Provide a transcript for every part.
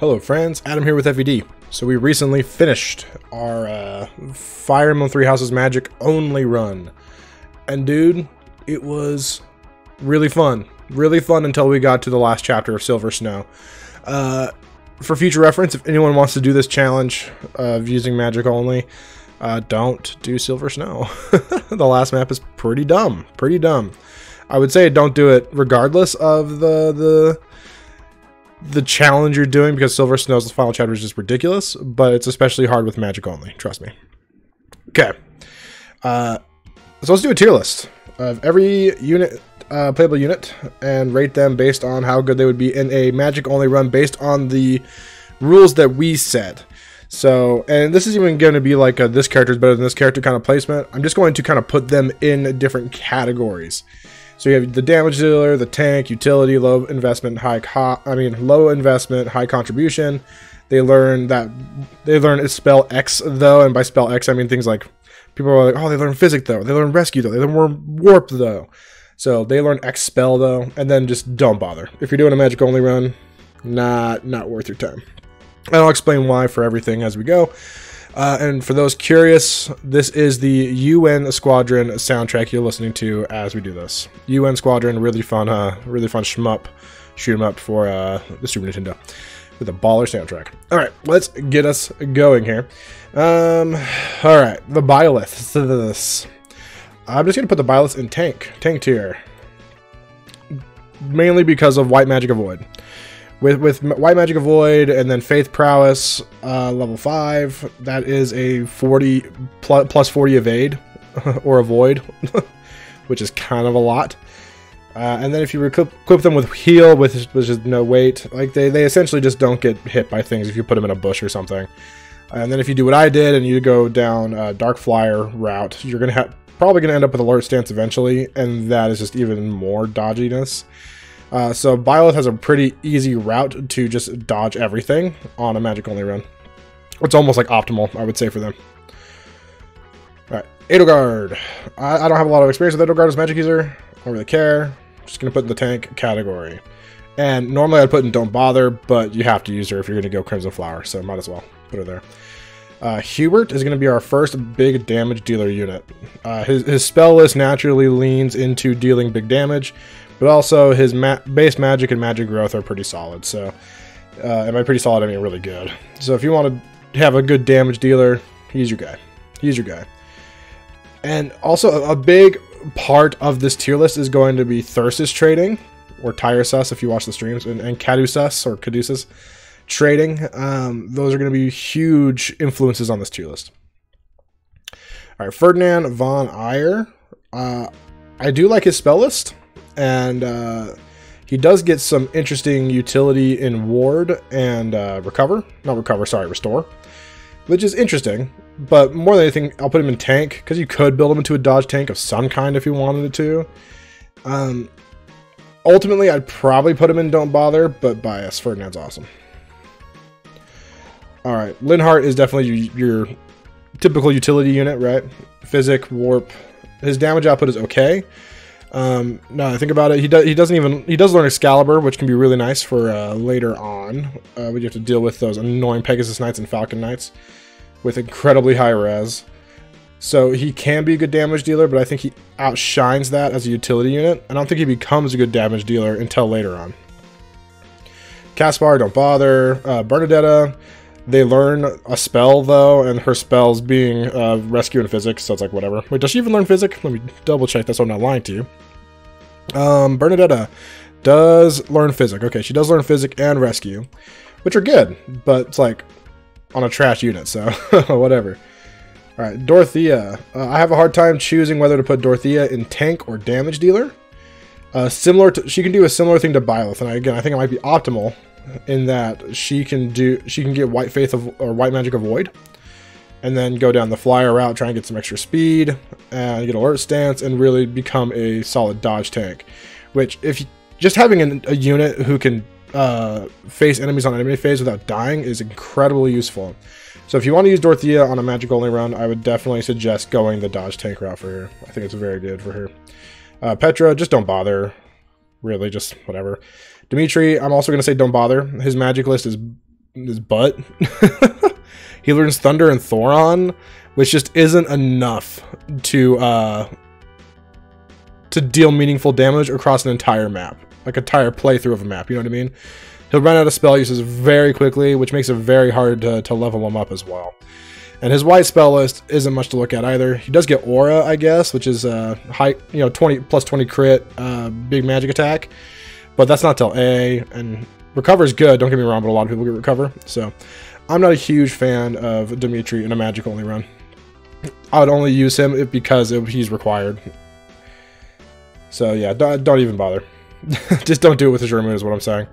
Hello friends, Adam here with FED. So we recently finished our Fire Emblem Three Houses Magic only run. And dude, it was really fun. Really fun until we got to the last chapter of Silver Snow. For future reference, if anyone wants to do this challenge of using magic only, don't do Silver Snow. The last map is pretty dumb. Pretty dumb. I would say don't do it regardless of the challenge you're doing, because Silver Snow's final chapter is just ridiculous, but it's especially hard with magic only, trust me. Okay. So let's do a tier list of every unit, playable unit, and rate them based on how good they would be in a magic only run based on the rules that we set. So, and this is even going to be like this character is better than this character kind of placement. I'm just going to kind of put them in different categories. So you have the damage dealer, the tank, utility, low investment, low investment, high contribution. They learn spell X though, and by spell X I mean things like, people are like, oh, they learn physic though, they learn rescue though, they learn warp though. So they learn X spell though, and then just don't bother. If you're doing a magic only run, not worth your time. And I'll explain why for everything as we go. And for those curious, this is the UN Squadron soundtrack you're listening to as we do this. UN Squadron, really fun shmup, shoot 'em up for the Super Nintendo with a baller soundtrack. All right, let's get us going here. All right, the Byleth. I'm just gonna put the Byleth in tank tier, mainly because of White Magic Avoid. With White Magic Avoid and then Faith Prowess, level 5, that is a 40 plus 40 evade or avoid, which is kind of a lot. And then if you equip them with heal, which is no weight, like they essentially just don't get hit by things if you put them in a bush or something. And then if you do what I did and you go down Dark Flyer route, you're probably gonna end up with Alert Stance eventually, and that is just even more dodginess. So Byleth has a pretty easy route to just dodge everything on a magic only run. It's almost like optimal, I would say, for them. Alright, Edelgard. I don't have a lot of experience with Edelgard as a magic user. I don't really care. I'm just going to put in the tank category. And normally I'd put in Don't Bother, but you have to use her if you're going to go Crimson Flower, so might as well put her there. Hubert is going to be our first big damage dealer unit. His spell list naturally leans into dealing big damage, but also his base magic and magic growth are pretty solid. So, and by pretty solid I mean really good. So if you want to have a good damage dealer, he's your guy. He's your guy. And also a big part of this tier list is going to be Thyrsus trading, or Tyrusus if you watch the streams, and Caduceus or Caduceus trading. Those are going to be huge influences on this tier list. All right, Ferdinand von Eyre. I do like his spell list. And he does get some interesting utility in ward and restore, which is interesting. But more than anything, I'll put him in tank, because you could build him into a dodge tank of some kind if you wanted it to. Ultimately, I'd probably put him in Don't Bother, but bias, Ferdinand's awesome. Alright, Linhart is definitely your typical utility unit, right? Physic, warp. His damage output is okay. Now I think about it, he does learn Excalibur, which can be really nice for later on. When you have to deal with those annoying Pegasus Knights and Falcon Knights with incredibly high res. So he can be a good damage dealer, but I think he outshines that as a utility unit. I don't think he becomes a good damage dealer until later on. Caspar, Don't Bother. Bernadetta, they learn a spell though, and her spells being rescue and physics, so it's like whatever. Wait, does she even learn physic? Let me double check that so I'm not lying to you. Bernadetta does learn physic. Okay, she does learn physic and rescue, which are good, but it's like on a trash unit, so whatever. Alright, Dorothea. I have a hard time choosing whether to put Dorothea in tank or damage dealer. She can do a similar thing to Byleth, and I think it might be optimal in that she can get White Faith or White Magic Avoid, and then go down the flyer route, try and get some extra speed, and get Alert Stance, and really become a solid dodge tank. Which, if just having a unit who can face enemies on enemy phase without dying is incredibly useful. So if you want to use Dorothea on a magic only run, I would definitely suggest going the dodge tank route for her. I think it's very good for her. Petra, just don't bother. Really, just whatever. Dimitri, I'm also going to say don't bother. His magic list is his butt. He learns Thunder and Thoron, which just isn't enough to deal meaningful damage across an entire map, like entire playthrough of a map. You know what I mean? He'll run out of spell uses very quickly, which makes it very hard to level him up as well. And his white spell list isn't much to look at either. He does get Aura, I guess, which is high, 20 plus 20 crit, big magic attack, but that's not till A. And Recover is good. Don't get me wrong, but a lot of people get Recover. So I'm not a huge fan of Dimitri in a magic only run. I would only use him because he's required. So yeah, don't even bother. Just don't do it with his Ramu is what I'm saying.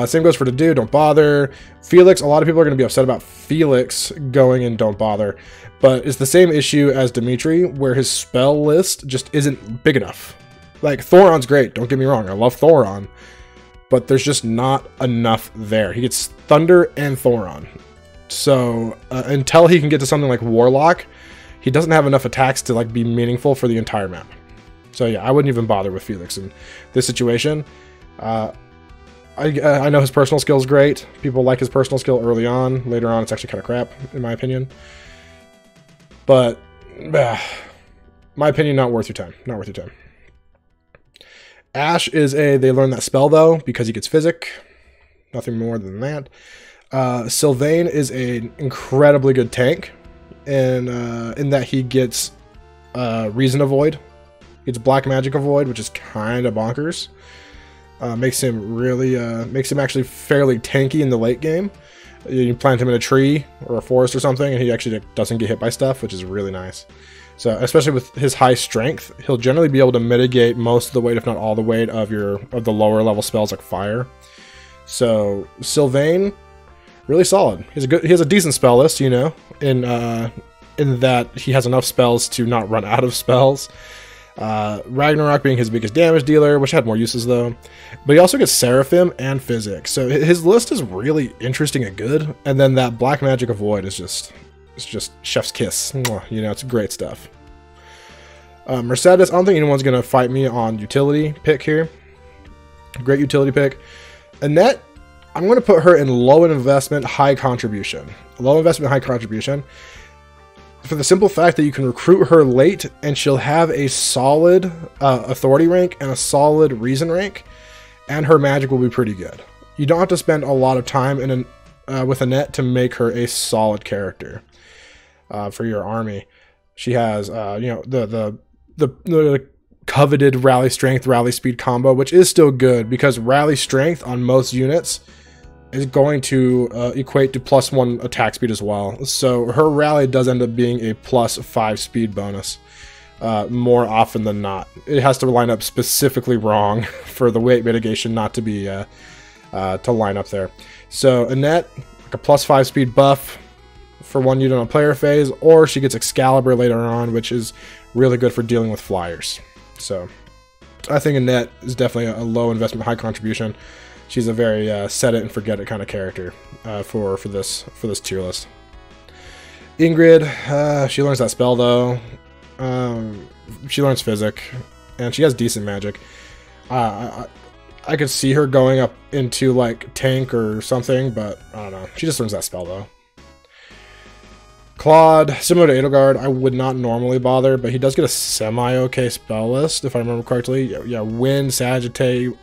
Same goes for the dude, don't bother. Felix, a lot of people are going to be upset about Felix going in don't bother. But it's the same issue as Dimitri, where his spell list just isn't big enough. Like, Thoron's great, don't get me wrong, I love Thoron. But there's just not enough there. He gets Thunder and Thoron. So, until he can get to something like Warlock, he doesn't have enough attacks to like be meaningful for the entire map. So yeah, I wouldn't even bother with Felix in this situation. I know his personal skill is great. People like his personal skill early on. Later on, it's actually kind of crap, in my opinion. But, my opinion, not worth your time. Not worth your time. Ash is they learn that spell, though, because he gets Physic. Nothing more than that. Sylvain is an incredibly good tank. In that he gets Reason Avoid. He gets Black Magic Avoid, which is kind of bonkers. Makes him actually fairly tanky in the late game. You plant him in a tree or a forest or something, and he actually doesn't get hit by stuff, which is really nice. So, especially with his high strength, he'll generally be able to mitigate most of the weight, if not all the weight, of the lower level spells like fire. So, Sylvain, really solid. He has a decent spell list, in that he has enough spells to not run out of spells. Ragnarok being his biggest damage dealer, which had more uses though. But he also gets Seraphim and Physics. So his list is really interesting and good. And then that Black Magic Avoid is just chef's kiss. It's great stuff. Mercedes, I don't think anyone's going to fight me on utility pick here. Great utility pick. Annette, I'm going to put her in low investment, high contribution. Low investment, high contribution. For the simple fact that you can recruit her late and she'll have a solid authority rank and a solid reason rank, and her magic will be pretty good. You don't have to spend a lot of time with Annette to make her a solid character for your army. She has the coveted rally strength, rally speed combo, which is still good because rally strength on most units is going to equate to +1 attack speed as well. So her rally does end up being a +5 speed bonus more often than not. It has to line up specifically wrong for the weight mitigation not to be to line up there. So Annette, like a +5 speed buff for one unit on player phase, or she gets Excalibur later on, which is really good for dealing with flyers. So I think Annette is definitely a low investment, high contribution. She's a very set it and forget it kind of character for this tier list. Ingrid, she learns that spell though. She learns Physic, and she has decent magic. I could see her going up into like tank or something, but I don't know. She just learns that spell though. Claude, similar to Edelgard, I would not normally bother, but he does get a semi-okay spell list, if I remember correctly. Yeah, Wind, Sagittae,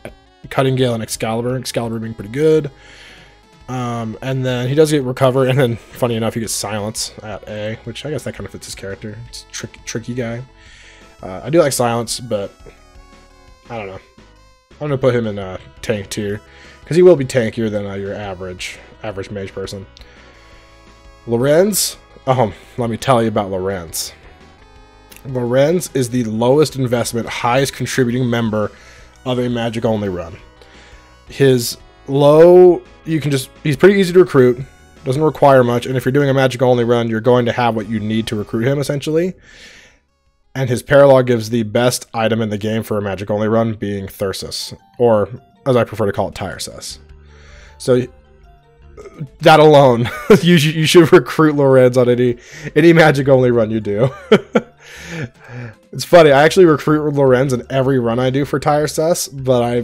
Cutting Gale, and Excalibur. Excalibur being pretty good. And then he does get Recover, and then, funny enough, he gets Silence at A, which I guess that kind of fits his character. It's a tricky guy. I do like Silence, but I don't know. I'm going to put him in a tank tier, because he will be tankier than your average mage person. Lorenz. Let me tell you about Lorenz. Lorenz is the lowest investment, highest contributing member of a magic only run. His low, he's pretty easy to recruit, doesn't require much, and if you're doing a magic only run, you're going to have what you need to recruit him essentially. And his paralog gives the best item in the game for a magic only run, being Thyrsus, or as I prefer to call it, Tyrsess. So that alone, you should recruit Lorenz on any magic only run you do. It's funny, I actually recruit Lorenz in every run I do for Tyrsess, but I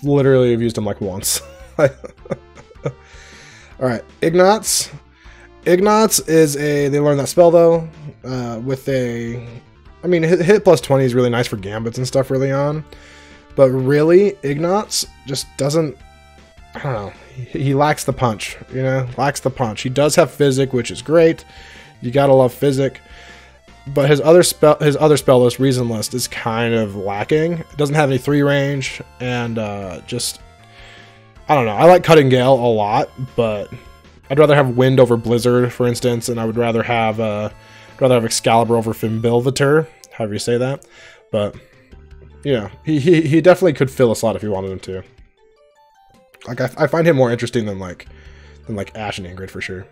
literally have used him like once. Alright, Ignots. Ignots is a... They learn that spell, though, with a... I mean, hit plus 20 is really nice for gambits and stuff early on. But really, Ignots just doesn't... I don't know. He lacks the punch, you know? Lacks the punch. He does have Physic, which is great. You gotta love Physic. But his other spell list, Reason list, is kind of lacking. It doesn't have any 3 range, and just... I don't know. I like Cutting Gale a lot, but I'd rather have Wind over Blizzard, for instance, and I would rather have Excalibur over Fimbilvator, however you say that. But yeah, he definitely could fill a slot if you wanted him to. Like I find him more interesting than like Ash and Ingrid for sure.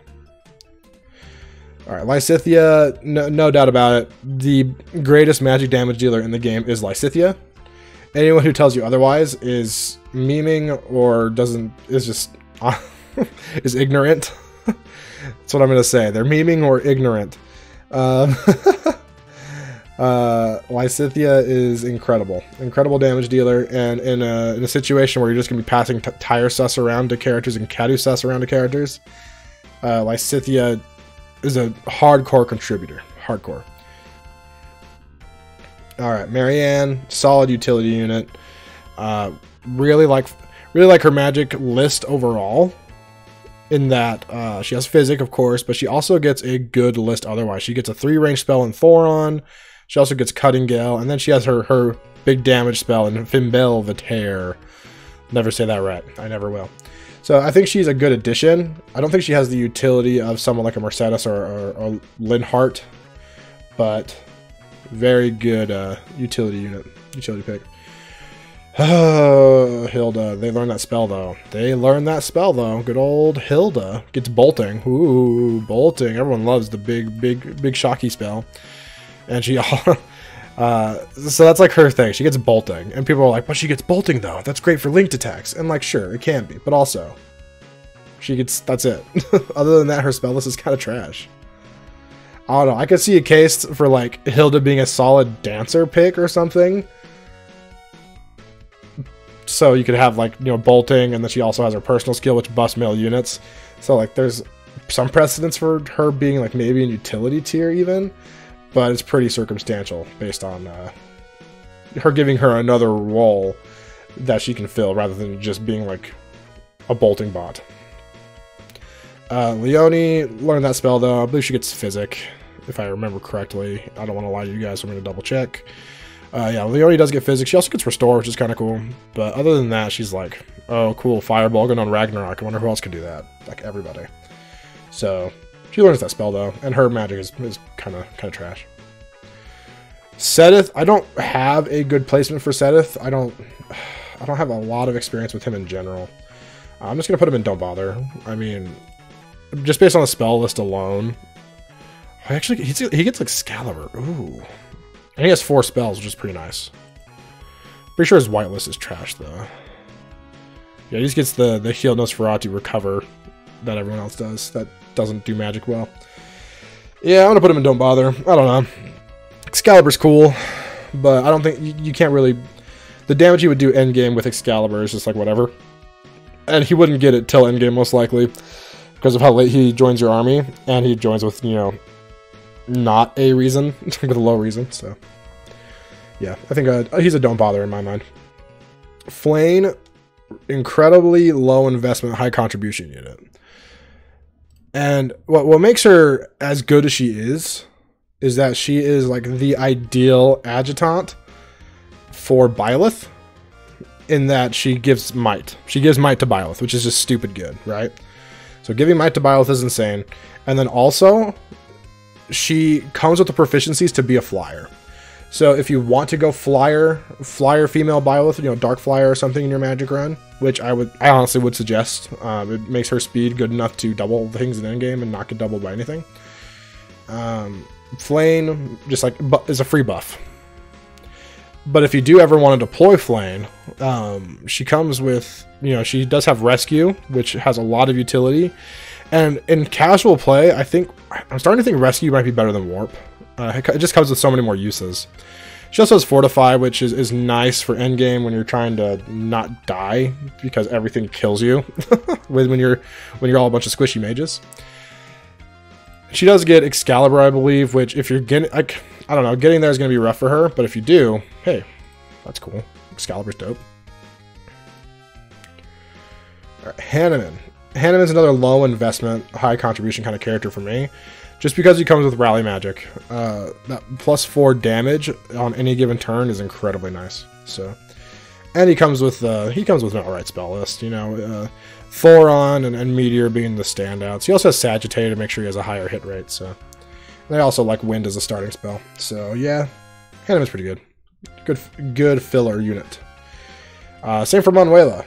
All right, Lysithea, no doubt about it. The greatest magic damage dealer in the game is Lysithea. Anyone who tells you otherwise is memeing or is ignorant. That's what I'm gonna say. They're memeing or ignorant. Lysithea is incredible damage dealer, and in a situation where you're just gonna be passing tire sus around to characters and Cadu sus around to characters, Lysithea is a hardcore contributor. Hardcore. All right, Marianne, solid utility unit. Really like her magic list overall. In that she has Physic, of course, but she also gets a good list otherwise. She gets a 3-range spell in Thoron. She also gets Cutting Gale, and then she has her big damage spell in Fimbilvator. Never say that right. I never will. So I think she's a good addition. I don't think she has the utility of someone like a Mercedes or Linhart, but very good utility pick. Hilda. They learn that spell, though. Good old Hilda gets bolting. Ooh, bolting. Everyone loves the big shocky spell. And she... so that's like her thing. She gets bolting. And people are like, but she gets bolting, though. That's great for linked attacks. And like, sure, it can be. But also, she gets... That's it. Other than that, her spell list is kind of trash. I don't know. I could see a case for like Hilda being a solid dancer pick or something. So you could have like, you know, bolting, and then she also has her personal skill, which buffs melee units. So like there's some precedence for her being like maybe in utility tier even, but it's pretty circumstantial based on her giving her another role that she can fill rather than just being like a bolting bot. Leonie learned that spell though. I believe she gets Physic, if I remember correctly. I don't want to lie to you guys, so I'm going to double check. Yeah, Leonie does get Physic. She also gets Restore, which is kind of cool. But other than that, she's like, oh, cool, Fireball going on Ragnarok. I wonder who else can do that. Like, everybody. So, she learns that spell, though. And her magic is kind of trash. Seth, I don't have a good placement for Seth. I don't have a lot of experience with him in general. I'm just going to put him in Don't Bother. I mean, just based on the spell list alone. Actually, he gets Excalibur. Ooh. And he has 4 spells, which is pretty nice. Pretty sure his whitelist is trash, though. Yeah, he just gets the Heal Nosferatu Recover that everyone else does. That doesn't do magic well. Yeah, I'm gonna put him in Don't Bother. I don't know. Excalibur's cool, but I don't think... You can't really... The damage he would do endgame with Excalibur is just like whatever. And he wouldn't get it till endgame, most likely. Because of how late he joins your army. And he joins with, you know... not a reason, with a low reason, so yeah, I think he's a Don't Bother in my mind. Flayn, incredibly low investment, high contribution unit. And what makes her as good as she is that she is like the ideal adjutant for Byleth, in that she gives might. She gives might to Byleth, which is just stupid good, right? So giving might to Byleth is insane. And then also, she comes with the proficiencies to be a flyer. So if you want to go flyer female Byleth, you know, Dark Flyer or something in your magic run, which I honestly would suggest. It makes her speed good enough to double things in endgame and not get doubled by anything. Flayn just like is a free buff. But if you do ever want to deploy Flayn, she comes with, you know, she does have Rescue, which has a lot of utility. And in casual play, I'm starting to think Rescue might be better than Warp. It just comes with so many more uses. She also has Fortify, which is nice for endgame when you're trying to not die, because everything kills you when you're all a bunch of squishy mages. She does get Excalibur, I believe, which if you're getting, like, I don't know, getting there is going to be rough for her, but if you do, hey, that's cool. Excalibur's dope. All right, Hanneman. Hanneman's another low investment, high contribution kind of character for me, just because he comes with Rally Magic. That +4 damage on any given turn is incredibly nice. So, and he comes with an alright spell list. You know, Thoron and Meteor being the standouts. He also has Sagittated to make sure he has a higher hit rate. So, and I also like Wind as a starting spell. So yeah, Hanneman's pretty good. Good filler unit. Same for Manuela.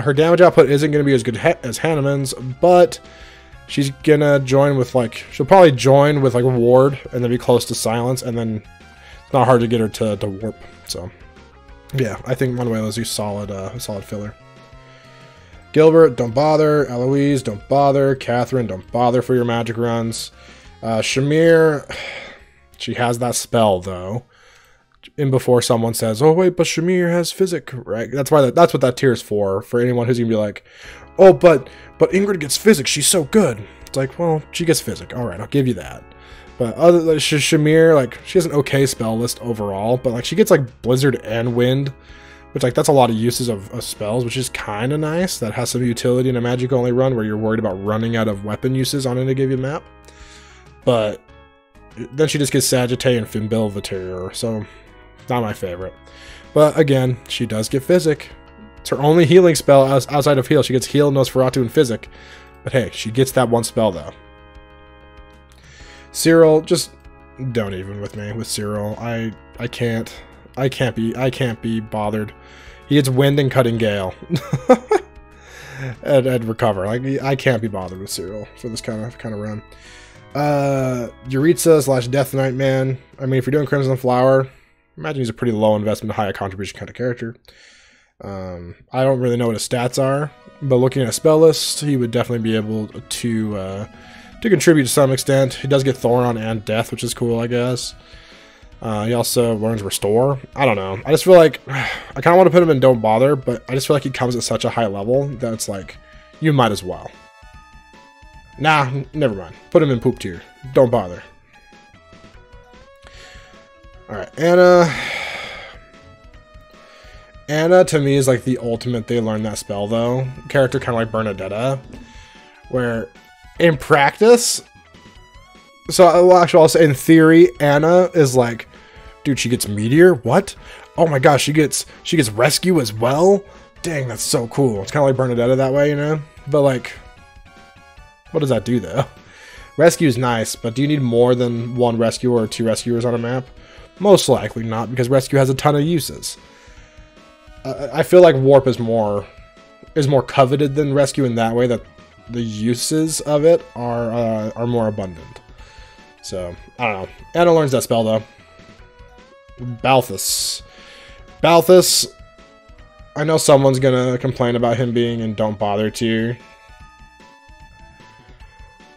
Her damage output isn't going to be as good as Hanneman's, but she's going to join with, like, she'll probably join with, like, Ward, and then be close to Silence, and then it's not hard to get her to Warp. So, yeah, I think Manuela's a solid filler. Gilbert, don't bother. Eloise, don't bother. Catherine, don't bother for your magic runs. Shamir, she has that spell, though. And before someone says, "Oh wait, but Shamir has Physic," right? That's what that tier is for anyone who's gonna be like, "Oh, but Ingrid gets Physic. She's so good." It's like, well, she gets Physic. All right, I'll give you that. But other than Shamir, like, she has an okay spell list overall, but like she gets like Blizzard and Wind, which like that's a lot of uses of spells, which is kind of nice. That has some utility in a magic only run where you're worried about running out of weapon uses on any given map. But then she just gets Sagittae and Fimbilvator, so. Not my favorite. But again, she does get Physic. It's her only healing spell outside of heal. She gets Heal, Nosferatu, and Physic. But hey, she gets that one spell though. Cyril, just don't even with me with Cyril. I can't be bothered. He gets Wind and Cutting Gale. and Recover. Like, I can't be bothered with Cyril for this kind of run. Yaritza / Death Knight Man. I mean, if you're doing Crimson Flower, imagine he's a pretty low investment, high contribution kind of character. I don't really know what his stats are, but looking at a spell list, he would definitely be able to contribute to some extent. He does get Thoron and Death, which is cool, I guess. He also learns Restore. I don't know. I just feel like I kind of want to put him in Don't Bother, but I just feel like he comes at such a high level that it's like, you might as well. Nah, never mind. Put him in Poop tier. Don't bother. Alright, Anna to me is like the ultimate they learn that spell though. Character kind of like Bernadetta, where in practice, so actually I'll say in theory, Anna is like, dude, she gets Meteor? What? Oh my gosh, she gets Rescue as well? Dang, that's so cool. It's kind of like Bernadetta that way, you know? But like, what does that do though? Rescue is nice, but do you need more than one rescuer or 2 rescuers on a map? Most likely not, because Rescue has a ton of uses. I feel like Warp is more coveted than Rescue in that way, that the uses of it are more abundant. So, I don't know. Anna learns that spell, though. Balthus, I know someone's gonna complain about him being in Don't Bother tier.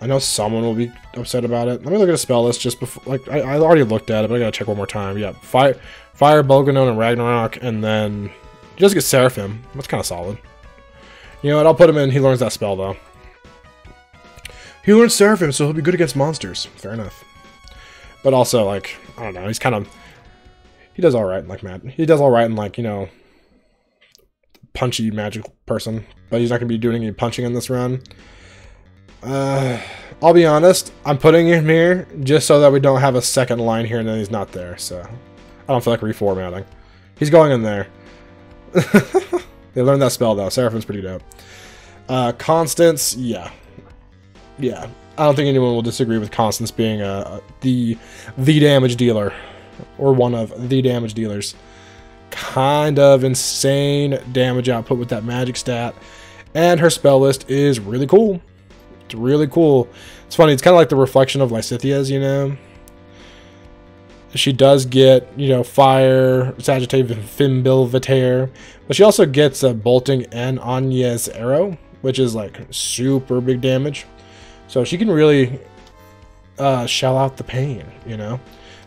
I know someone will be upset about it. Let me look at a spell list just before. Like, I already looked at it, but I gotta check one more time. Yeah, Fire, Bolganone, and Ragnarok, and then he does get Seraphim. That's kind of solid. You know what? I'll put him in. He learns that spell, though. He learns Seraphim, so he'll be good against monsters. Fair enough. But also, like, I don't know. He's kind of... He does alright in, like, He does alright in, like, you know, punchy magic person. But he's not going to be doing any punching in this run. I'll be honest, I'm putting him here just so that we don't have a second line here and then he's not there, so I don't feel like reformatting. He's going in there. They learned that spell though. Seraphim's pretty dope. Constance, yeah. I don't think anyone will disagree with Constance being the damage dealer, or one of the damage dealers. Kind of insane damage output with that magic stat, and her spell list is really cool. It's really cool. It's funny, it's kind of like the reflection of Lysithia's, you know? She does get, you know, Fire, Sagittae, Fimbilvator, but she also gets a Bolting and Anya's Arrow, which is like super big damage. So she can really shell out the pain, you know?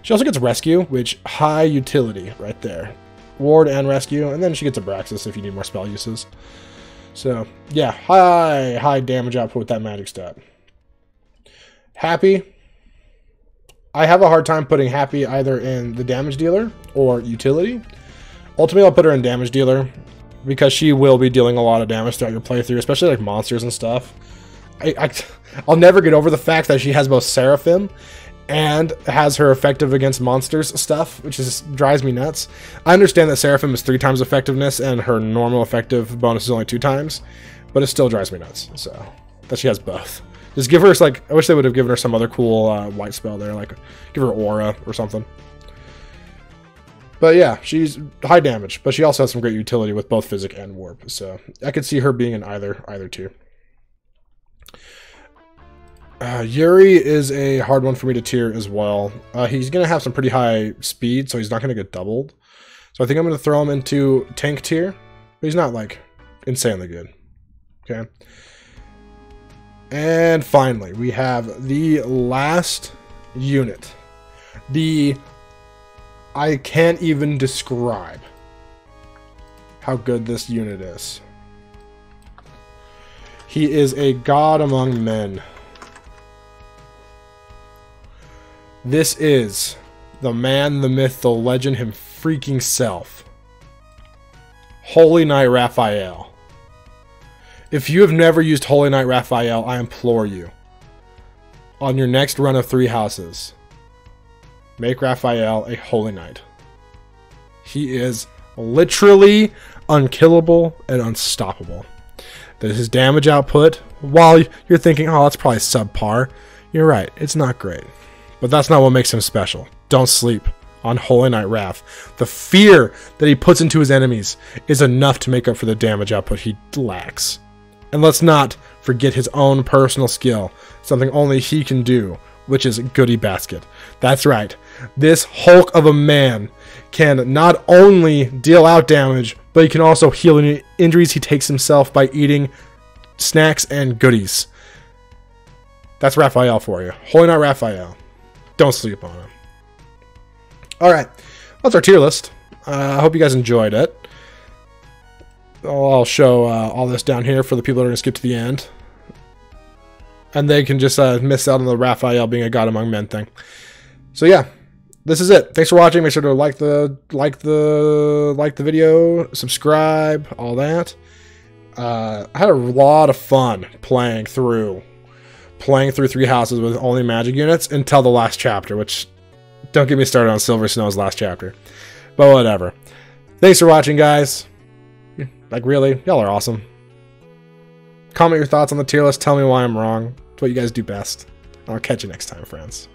She also gets Rescue, which high utility right there. Ward and Rescue, and then she gets Abraxas if you need more spell uses. So, yeah, high damage output with that magic stat. Happy. I have a hard time putting Happy either in the damage dealer or utility. Ultimately, I'll put her in damage dealer because she will be dealing a lot of damage throughout your playthrough, especially like monsters and stuff. I'll never get over the fact that she has both Seraphim and has her effective against monsters stuff, which just drives me nuts. I understand that Seraphim is 3 times effectiveness and her normal effective bonus is only 2 times, but it still drives me nuts. So that she has both. Just give her, like, I wish they would have given her some other cool white spell there, like give her Aura or something. But yeah, she's high damage, but she also has some great utility with both Physic and Warp. So I could see her being in either tier. Yuri is a hard one for me to tier as well. He's going to have some pretty high speed, so he's not going to get doubled. So I think I'm going to throw him into tank tier, but he's not, like, insanely good. Okay. And finally, we have the last unit. I can't even describe how good this unit is. He is a god among men. This is the man, the myth, the legend, him freaking self. Holy Knight Raphael. If you have never used Holy Knight Raphael, I implore you, on your next run of 3 houses, make Raphael a Holy Knight. He is literally unkillable and unstoppable. His damage output, while you're thinking, oh, that's probably subpar, you're right, it's not great. But that's not what makes him special. Don't sleep on Holy Knight Raph. The fear that he puts into his enemies is enough to make up for the damage output he lacks. And let's not forget his own personal skill, something only he can do, which is Goodie Basket. That's right. This Hulk of a man can not only deal out damage, but he can also heal any injuries he takes himself by eating snacks and goodies. That's Raphael for you. Holy Knight Raphael. Don't sleep on him. Alright, that's our tier list. I hope you guys enjoyed it. I'll show all this down here for the people that are going to skip to the end. And they can just miss out on the Raphael being a god among men thing. So yeah, this is it. Thanks for watching. Make sure to like the video, subscribe, all that. I had a lot of fun playing through 3 houses with only magic units until the last chapter, which, don't get me started on Silver Snow's last chapter. But whatever. Thanks for watching, guys. Like, really, y'all are awesome. Comment your thoughts on the tier list. Tell me why I'm wrong. It's what you guys do best. I'll catch you next time, friends.